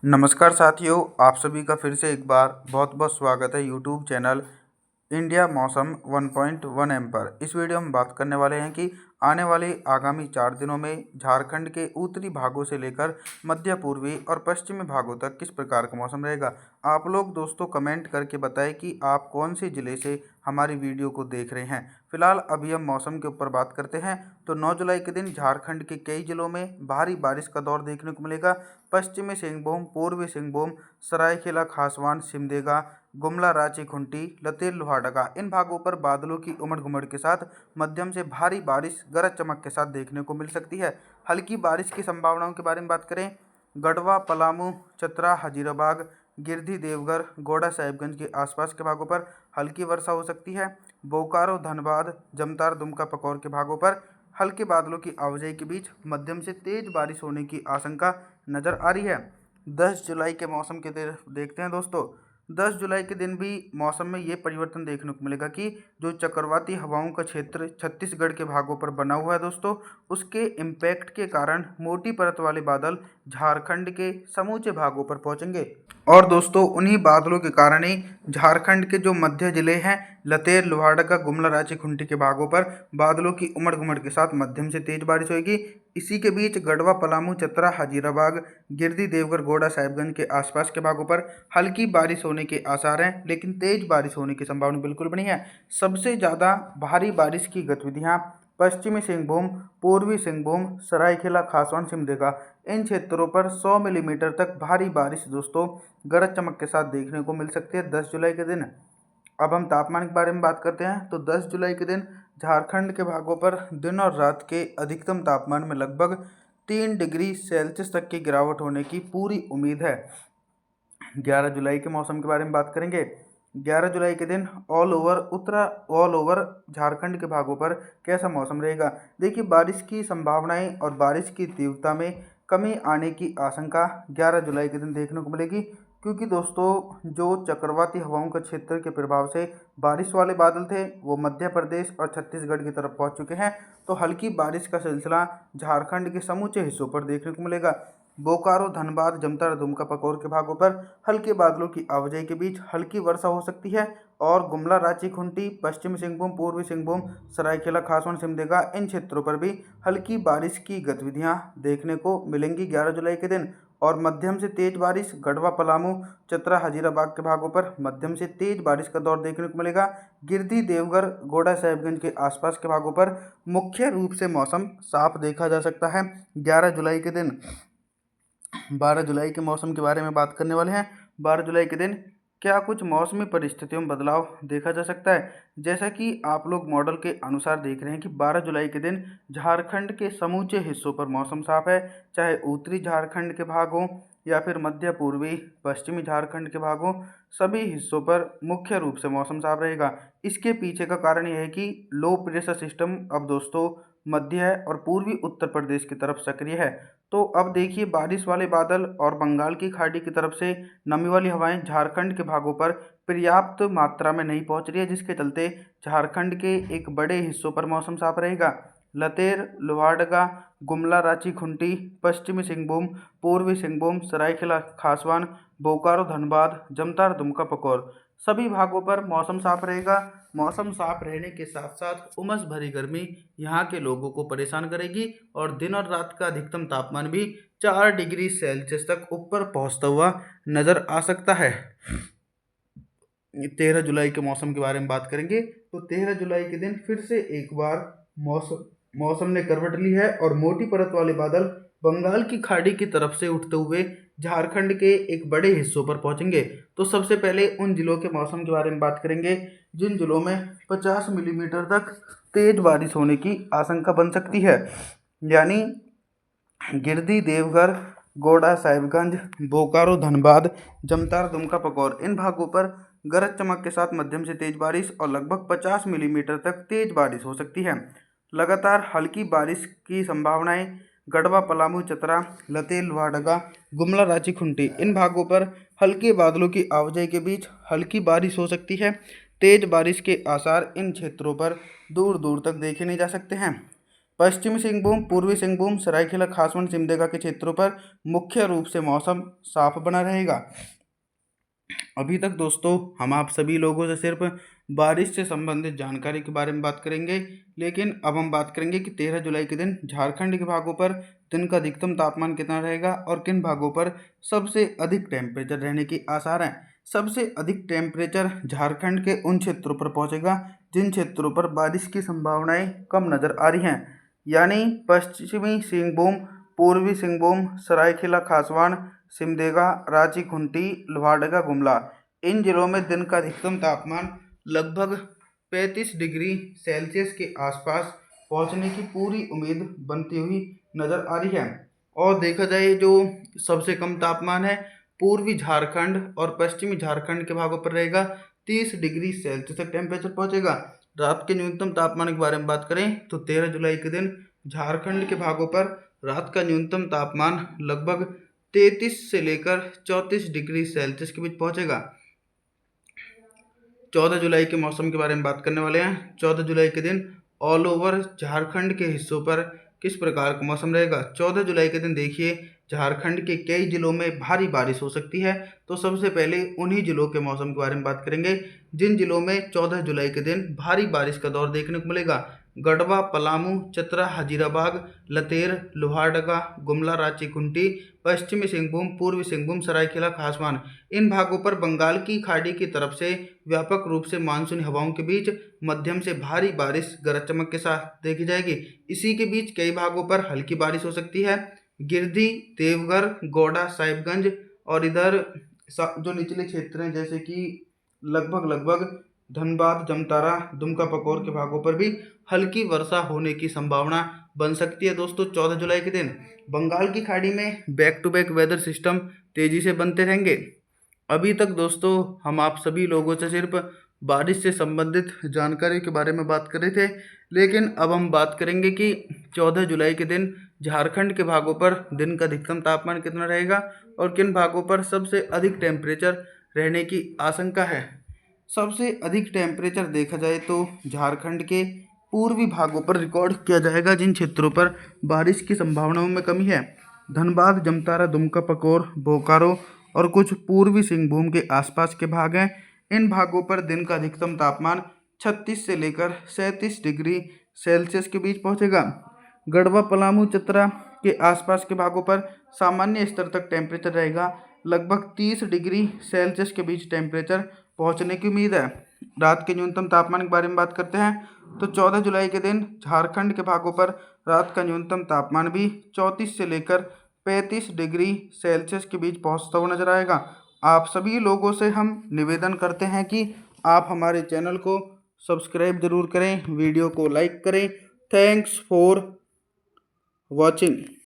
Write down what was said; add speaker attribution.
Speaker 1: नमस्कार साथियों, आप सभी का फिर से एक बार बहुत बहुत स्वागत है यूट्यूब चैनल इंडिया मौसम 1.1 एम पर। इस वीडियो में बात करने वाले हैं कि आने वाले आगामी 4 दिनों में झारखंड के उत्तरी भागों से लेकर मध्य पूर्वी और पश्चिमी भागों तक किस प्रकार का मौसम रहेगा। आप लोग दोस्तों कमेंट करके बताएं कि आप कौन से ज़िले से हमारी वीडियो को देख रहे हैं। फिलहाल अभी हम मौसम के ऊपर बात करते हैं तो 9 जुलाई के दिन झारखंड के कई जिलों में भारी बारिश का दौर देखने को मिलेगा। पश्चिमी सिंहभूम, पूर्वी सिंहभूम, सरायकेला खासवान, सिमडेगा, गुमला, रांची, खूंटी, लतेर, लोहारदगा इन भागों पर बादलों की उमड़ घुमड़ के साथ मध्यम से भारी बारिश गरज चमक के साथ देखने को मिल सकती है। हल्की बारिश की संभावनाओं के बारे में बात करें, गढ़वा, पलामू, चतरा, हजीराबाग, गिरधी, देवघर, गोड़ा साहिबगंज के आसपास के भागों पर हल्की वर्षा हो सकती है। बोकारो, धनबाद, जमतार, दुमका, पकौर के भागों पर हल्के बादलों की आवाजाही के बीच मध्यम से तेज बारिश होने की आशंका नज़र आ रही है। 10 जुलाई के मौसम के देखते हैं दोस्तों। 10 जुलाई के दिन भी मौसम में ये परिवर्तन देखने को मिलेगा कि जो चक्रवाती हवाओं का क्षेत्र छत्तीसगढ़ के भागों पर बना हुआ है दोस्तों, उसके इम्पैक्ट के कारण मोटी परत वाले बादल झारखंड के समूचे भागों पर पहुंचेंगे। और दोस्तों उन्हीं बादलों के कारण ही झारखंड के जो मध्य जिले हैं लतेर, लोहारदगा, गुमला, रांची, खूंटी के भागों पर बादलों की उमड़ घुमड़ के साथ मध्यम से तेज बारिश होगी। इसी के बीच गढ़वा, पलामू, चतरा, हजीराबाग, गिरधी, देवघर, गोड़ा साहिबगंज के आसपास के भागों पर हल्की बारिश होने के आसार हैं, लेकिन तेज बारिश होने की संभावना बिल्कुल बनी है। सबसे ज़्यादा भारी बारिश की गतिविधियाँ पश्चिमी सिंहभूम, पूर्वी सिंहभूम, सरायकेला खासवान, सिमडेगा इन क्षेत्रों पर 100 मिलीमीटर तक भारी बारिश दोस्तों गरज चमक के साथ देखने को मिल सकती है 10 जुलाई के दिन। अब हम तापमान के बारे में बात करते हैं तो 10 जुलाई के दिन झारखंड के भागों पर दिन और रात के अधिकतम तापमान में लगभग 3 डिग्री सेल्सियस तक की गिरावट होने की पूरी उम्मीद है। 11 जुलाई के मौसम के बारे में बात करेंगे। 11 जुलाई के दिन ऑल ओवर झारखंड के भागों पर कैसा मौसम रहेगा। देखिए, बारिश की संभावनाएं और बारिश की तीव्रता में कमी आने की आशंका 11 जुलाई के दिन देखने को मिलेगी, क्योंकि दोस्तों जो चक्रवाती हवाओं का क्षेत्र के प्रभाव से बारिश वाले बादल थे वो मध्य प्रदेश और छत्तीसगढ़ की तरफ पहुंच चुके हैं। तो हल्की बारिश का सिलसिला झारखंड के समूचे हिस्सों पर देखने को मिलेगा। बोकारो, धनबाद, जमतारा, दुमका, पकौर के भागों पर हल्के बादलों की आवाजाही के बीच हल्की वर्षा हो सकती है। और गुमला, रांची, खूंटी, पश्चिमी सिंहभूम, पूर्वी सिंहभूम, सरायकेला खासवान, सिमडेगा इन क्षेत्रों पर भी हल्की बारिश की गतिविधियां देखने को मिलेंगी 11 जुलाई के दिन। और मध्यम से तेज बारिश गढ़वा, पलामू, चतरा, हजीराबाग के भागों पर मध्यम से तेज बारिश का दौर देखने को मिलेगा। गिरधी, देवघर, गोड़ा साहिबगंज के आसपास के भागों पर मुख्य रूप से मौसम साफ देखा जा सकता है 11 जुलाई के दिन। 12 जुलाई के मौसम के बारे में बात करने वाले हैं। 12 जुलाई के दिन क्या कुछ मौसमी परिस्थितियों में बदलाव देखा जा सकता है। जैसा कि आप लोग मॉडल के अनुसार देख रहे हैं कि 12 जुलाई के दिन झारखंड के समूचे हिस्सों पर मौसम साफ है, चाहे उत्तरी झारखंड के भाग हों या फिर मध्य पूर्वी पश्चिमी झारखंड के भाग हों, सभी हिस्सों पर मुख्य रूप से मौसम साफ रहेगा। इसके पीछे का कारण यह है कि लो प्रेशर सिस्टम अब दोस्तों मध्य है और पूर्वी उत्तर प्रदेश की तरफ सक्रिय है। तो अब देखिए, बारिश वाले बादल और बंगाल की खाड़ी की तरफ से नमी वाली हवाएं झारखंड के भागों पर पर्याप्त मात्रा में नहीं पहुंच रही है, जिसके चलते झारखंड के एक बड़े हिस्सों पर मौसम साफ रहेगा। लतेर, लोहारदगा, गुमला, रांची, खूंटी, पश्चिमी सिंहभूम, पूर्वी सिंहभूम, सरायकेला खासवान, बोकारो, धनबाद, जमतार, दुमका, पकौर सभी भागों पर मौसम साफ रहेगा। मौसम साफ रहने के साथ साथ उमस भरी गर्मी यहाँ के लोगों को परेशान करेगी और दिन और रात का अधिकतम तापमान भी 4 डिग्री सेल्सियस तक ऊपर पहुँचता हुआ नज़र आ सकता है। 13 जुलाई के मौसम के बारे में बात करेंगे तो 13 जुलाई के दिन फिर से एक बार मौसम ने करवट ली है और मोटी परत वाले बादल बंगाल की खाड़ी की तरफ से उठते हुए झारखंड के एक बड़े हिस्सों पर पहुंचेंगे। तो सबसे पहले उन जिलों के मौसम के बारे में बात करेंगे जिन जिलों में 50 मिलीमीटर तक तेज बारिश होने की आशंका बन सकती है, यानी गिरधी, देवघर, गोड़ा साहिबगंज, बोकारो, धनबाद, जमतार, दुमका, पकौर इन भागों पर गरज चमक के साथ मध्यम से तेज बारिश और लगभग 50 मिलीमीटर तक तेज बारिश हो सकती है। लगातार हल्की बारिश की संभावनाएं गढ़वा, पलामू, चतरा, लतेर, लोहारदगा, गुमला, रांची, खूंटी इन भागों पर हल्के बादलों की आवाजाही के बीच हल्की बारिश हो सकती है। तेज बारिश के आसार इन क्षेत्रों पर दूर दूर तक देखे नहीं जा सकते हैं। पश्चिमी सिंहभूम, पूर्वी सिंहभूम, सरायकेला खासवन, सिमडेगा के क्षेत्रों पर मुख्य रूप से मौसम साफ बना रहेगा। अभी तक दोस्तों हम आप सभी लोगों से सिर्फ बारिश से संबंधित जानकारी के बारे में बात करेंगे, लेकिन अब हम बात करेंगे कि 13 जुलाई के दिन झारखंड के भागों पर दिन का अधिकतम तापमान कितना रहेगा और किन भागों पर सबसे अधिक टेम्परेचर रहने के आसार हैं। सबसे अधिक टेम्परेचर झारखंड के उन क्षेत्रों पर पहुंचेगा जिन क्षेत्रों पर बारिश की संभावनाएं कम नजर आ रही हैं, यानी पश्चिमी सिंहभूम, पूर्वी सिंहभूम, सरायकेला खासवान, सिमडेगा, रांची, खूंटी, लोहारदगा, गुमला। इन जिलों में दिन का अधिकतम तापमान लगभग 35 डिग्री सेल्सियस के आसपास पहुंचने की पूरी उम्मीद बनती हुई नजर आ रही है। और देखा जाए जो सबसे कम तापमान है पूर्वी झारखंड और पश्चिमी झारखंड के भागों पर रहेगा, 30 डिग्री सेल्सियस तक टेम्परेचर पहुंचेगा। रात के न्यूनतम तापमान के बारे में बात करें तो 13 जुलाई के दिन झारखंड के भागों पर रात का न्यूनतम तापमान लगभग 33 से लेकर 34 डिग्री सेल्सियस के बीच पहुंचेगा। 14 जुलाई के मौसम के बारे में बात करने वाले हैं। 14 जुलाई के दिन ऑल ओवर झारखंड के हिस्सों पर किस प्रकार का मौसम रहेगा। 14 जुलाई के दिन देखिए झारखंड के कई जिलों में भारी बारिश हो सकती है। तो सबसे पहले उन्हीं जिलों के मौसम के बारे में बात करेंगे जिन जिलों में 14 जुलाई के दिन भारी बारिश का दौर देखने को मिलेगा। गढ़वा, पलामू, चतरा, हजीराबाग, लतेर, लोहारदगा, गुमला, रांची, खूंटी, पश्चिमी सिंहभूम, पूर्वी सिंहभूम, सरायकेला खासवान। इन भागों पर बंगाल की खाड़ी की तरफ से व्यापक रूप से मानसूनी हवाओं के बीच मध्यम से भारी बारिश गरज चमक के साथ देखी जाएगी। इसी के बीच कई भागों पर हल्की बारिश हो सकती है। गिरिडीह, देवघर, गोड्डा, साहिबगंज और इधर जो निचले क्षेत्र हैं जैसे कि लगभग धनबाद, जमतारा, दुमका, पकोर के भागों पर भी हल्की वर्षा होने की संभावना बन सकती है। दोस्तों 14 जुलाई के दिन बंगाल की खाड़ी में back to back weather system तेजी से बनते रहेंगे। अभी तक दोस्तों हम आप सभी लोगों से सिर्फ बारिश से संबंधित जानकारी के बारे में बात कर रहे थे, लेकिन अब हम बात करेंगे कि 14 जुलाई के दिन झारखंड के भागों पर दिन का अधिकतम तापमान कितना रहेगा और किन भागों पर सबसे अधिक टेम्परेचर रहने की आशंका है। सबसे अधिक टेम्परेचर देखा जाए तो झारखंड के पूर्वी भागों पर रिकॉर्ड किया जाएगा जिन क्षेत्रों पर बारिश की संभावनाओं में कमी है। धनबाद, जमतारा, दुमका, पकोर, बोकारो और कुछ पूर्वी सिंहभूम के आसपास के भाग हैं। इन भागों पर दिन का अधिकतम तापमान 36 से लेकर 37 डिग्री सेल्सियस के बीच पहुंचेगा। गढ़वा, पलामू, चतरा के आसपास के भागों पर सामान्य स्तर तक टेम्परेचर रहेगा। लगभग 30 डिग्री सेल्सियस के बीच टेम्परेचर पहुंचने की उम्मीद है। रात के न्यूनतम तापमान के बारे में बात करते हैं तो 14 जुलाई के दिन झारखंड के भागों पर रात का न्यूनतम तापमान भी 34 से लेकर 35 डिग्री सेल्सियस के बीच पहुंचता हुआ नजर आएगा। आप सभी लोगों से हम निवेदन करते हैं कि आप हमारे चैनल को सब्सक्राइब जरूर करें, वीडियो को लाइक करें। Thanks for watching.